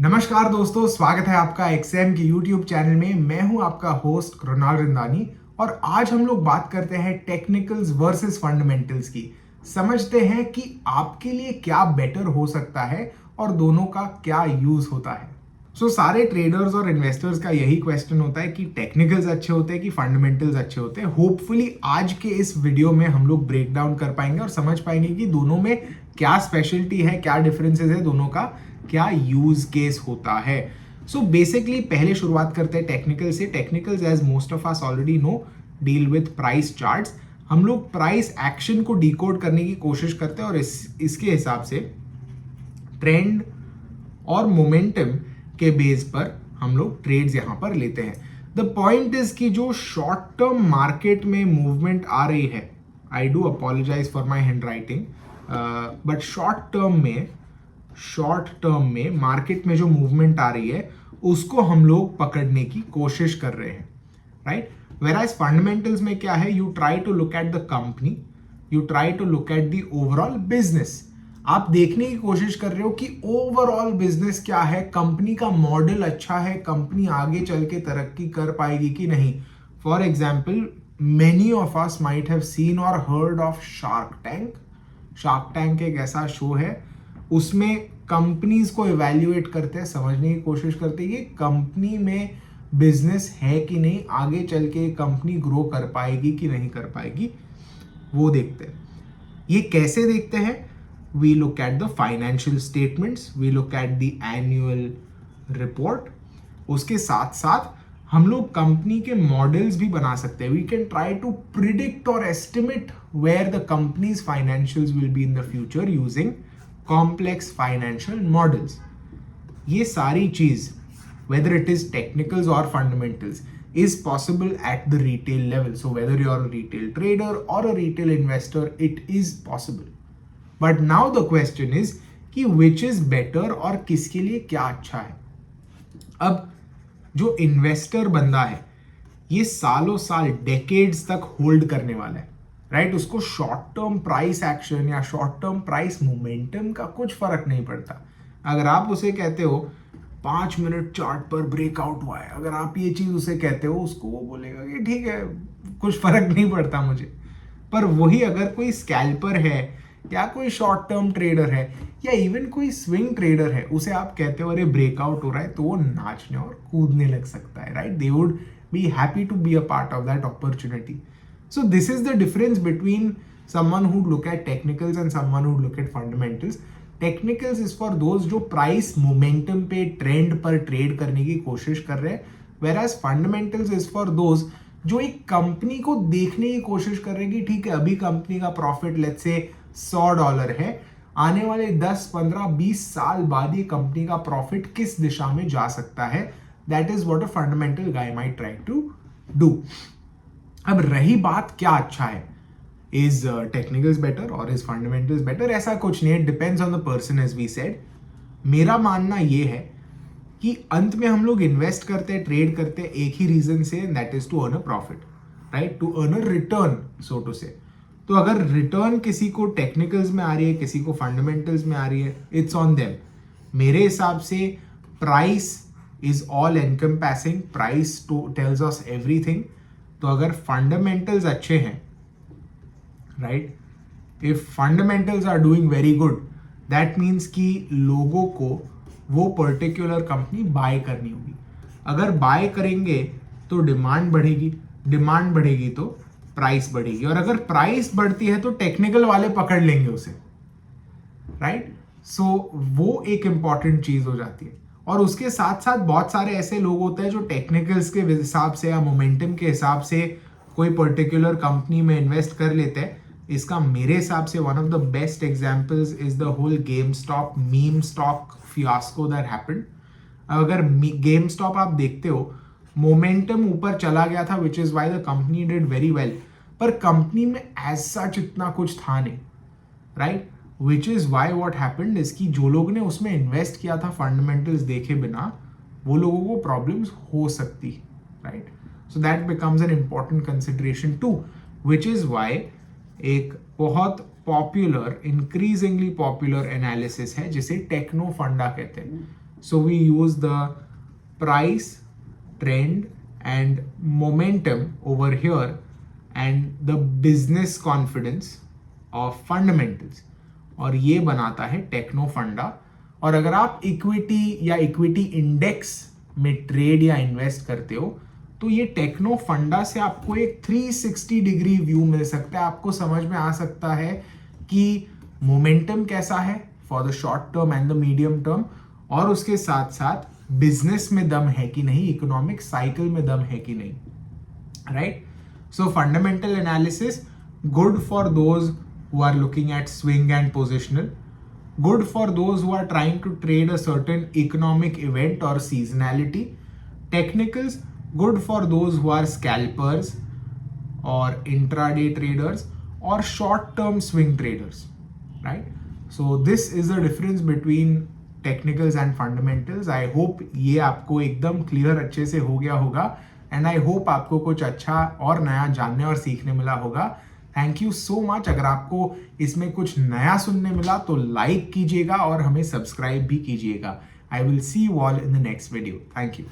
नमस्कार दोस्तों, स्वागत है आपका एक्सएम के यूट्यूब चैनल में। मैं हूं आपका होस्ट कृणाल रिंदानी और आज हम लोग बात करते हैं टेक्निकल्स वर्सेस फंडामेंटल्स की। समझते हैं कि आपके लिए क्या बेटर हो सकता है और दोनों का क्या यूज होता है। सारे ट्रेडर्स और इन्वेस्टर्स का यही क्वेश्चन होता है कि टेक्निकल्स अच्छे होते हैं कि फंडामेंटल्स अच्छे होते हैं। होपफुली आज के इस वीडियो में हम लोग ब्रेक डाउन कर पाएंगे और समझ पाएंगे कि दोनों में क्या स्पेशलिटी है, क्या डिफरेंसेस है, दोनों का क्या यूज केस होता है। बेसिकली पहले शुरुआत करते हैं टेक्निकल से। Technicals, as most of us already know, deal with price charts. हम लोग प्राइस एक्शन को डिकोड करने की कोशिश करते हैं और इसके हिसाब से ट्रेंड और मोमेंटम के बेस पर हम लोग ट्रेड्स यहां पर लेते हैं। द पॉइंट इज कि जो शॉर्ट टर्म मार्केट में मूवमेंट आ रही है, I do apologize for my handwriting, but short term में मार्केट में जो मूवमेंट आ रही है उसको हम लोग पकड़ने की कोशिश कर रहे हैं, राइट। वेराइज फंडामेंटल्स में क्या है, you try to look at the company, you try to look at the overall business. आप देखने की कोशिश कर रहे हो कि ओवरऑल बिजनेस क्या है, कंपनी का मॉडल अच्छा है, कंपनी आगे चल के तरक्की कर पाएगी कि नहीं। For example, many of us might have seen or heard of Shark Tank. Shark Tank एक ऐसा शो है, उसमें कंपनीज को इवैल्यूएट करते हैं, समझने की कोशिश करते हैं कि कंपनी में बिजनेस है कि नहीं, आगे चल के कंपनी ग्रो कर पाएगी कि नहीं कर पाएगी, वो देखते हैं। ये कैसे देखते हैं? We look at the financial statements, we look at the annual report. उसके साथ साथ हम लोग कंपनी के मॉडल्स भी बना सकते हैं। We can try to predict और estimate where the company's financials will be in the future using complex financial models. ये सारी चीज, whether it is technicals or fundamentals, is possible at the retail level. So whether you are a retail trader or a retail investor, it is possible. But now the question is कि which is better और किसके लिए क्या अच्छा है। अब जो investor बंदा है, ये सालों साल, डेकेड्स तक होल्ड करने वाला है, राइट। उसको शॉर्ट टर्म प्राइस एक्शन या शॉर्ट टर्म प्राइस मोमेंटम का कुछ फर्क नहीं पड़ता। अगर आप उसे कहते हो 5 मिनट चार्ट पर ब्रेकआउट हुआ है, अगर आप ये चीज उसे कहते हो, उसको वो बोलेगा कि ठीक है, कुछ फर्क नहीं पड़ता मुझे। पर वही अगर कोई स्कैल्पर है या कोई शॉर्ट टर्म ट्रेडर है या इवन कोई स्विंग ट्रेडर है, उसे आप कहते हो अरे ब्रेकआउट हो रहा है, तो वो नाचने और कूदने लग सकता है, right. They would be happy to be a part of that opportunity. So this is the difference between someone who look at technicals and someone who look at fundamentals. Technicals is for those जो price momentum पे, trend पर trade करने की कोशिश कर रहे हैं, whereas fundamentals is for those जो एक कंपनी को देखने की कोशिश कर रहे हैं कि ठीक है, अभी कंपनी का प्रॉफिट लेट्स से $100 है, आने वाले 10, 15, 20 साल बाद ये कंपनी का प्रॉफिट किस दिशा में जा सकता है। That is what a fundamental guy might try to do. अब रही बात क्या अच्छा है, इज टेक्निकल्स बेटर और इज फंडामेंटल्स बेटर, ऐसा कुछ नहीं है, depends on the person, as we said. मेरा मानना ये है कि अंत में हम लोग इन्वेस्ट करते हैं, ट्रेड करते हैं एक ही रीजन से, that is to earn a profit, right, to earn a return, so to say. तो अगर रिटर्न किसी को टेक्निकल्स में आ रही है, किसी को फंडामेंटल्स में आ रही है, इट्स ऑन देम। मेरे हिसाब से price is all encompassing, price tells us everything. तो अगर फंडामेंटल्स अच्छे हैं, right, if fundamentals are doing very good, that means कि लोगों को वो पर्टिकुलर कंपनी बाय करनी होगी। अगर बाय करेंगे तो डिमांड बढ़ेगी, डिमांड बढ़ेगी तो प्राइस बढ़ेगी, और अगर प्राइस बढ़ती है तो टेक्निकल वाले पकड़ लेंगे उसे, राइट। वो एक इंपॉर्टेंट चीज हो जाती है। और उसके साथ साथ बहुत सारे ऐसे लोग होते हैं जो टेक्निकल्स के हिसाब से या मोमेंटम के हिसाब से कोई पर्टिकुलर कंपनी में इन्वेस्ट कर लेते हैं। इसका मेरे हिसाब से one of the best examples is the whole GameStop meme stock fiasco that happened. अगर गेम स्टॉप आप देखते हो, मोमेंटम ऊपर चला गया था, which is why the company did very well, पर कंपनी में एज सच इतना कुछ था नहीं, right. Which is why what happened is कि जो लोग ने उसमें इन्वेस्ट किया था फंडामेंटल्स देखे बिना, वो लोगों को प्रॉब्लम्स हो सकती है, right. So that becomes an important consideration too, which is why एक बहुत पॉपुलर, इंक्रीजिंगली पॉपुलर एनालिसिस है जिसे टेक्नो फंडा कहते हैं। So we use the price, trend and momentum over here and the business confidence of fundamentals, और ये बनाता है टेक्नो फंडा। और अगर आप इक्विटी या इक्विटी इंडेक्स में ट्रेड या इन्वेस्ट करते हो तो ये टेक्नो फंडा से आपको एक 360 डिग्री व्यू मिल सकता है। आपको समझ में आ सकता है कि मोमेंटम कैसा है for the short term and the medium term, और उसके साथ साथ बिजनेस में दम है कि नहीं, इकोनॉमिक साइकिल में दम है कि नहीं, right. So fundamental analysis good for those who are looking at swing and positional, good for those who are trying to trade a certain economic event or seasonality. Technicals good for those who are scalpers or intraday traders or short term swing traders, right? So this is the difference between technicals and fundamentals. I hope ये आपको एकदम clear अच्छे से हो गया होगा, and I hope आपको कुछ अच्छा और नया जानने और सीखने मिला होगा। Thank you so much. अगर आपको इसमें कुछ नया सुनने मिला तो लाइक कीजिएगा और हमें सब्सक्राइब भी कीजिएगा। I will see you all in the next video. Thank you.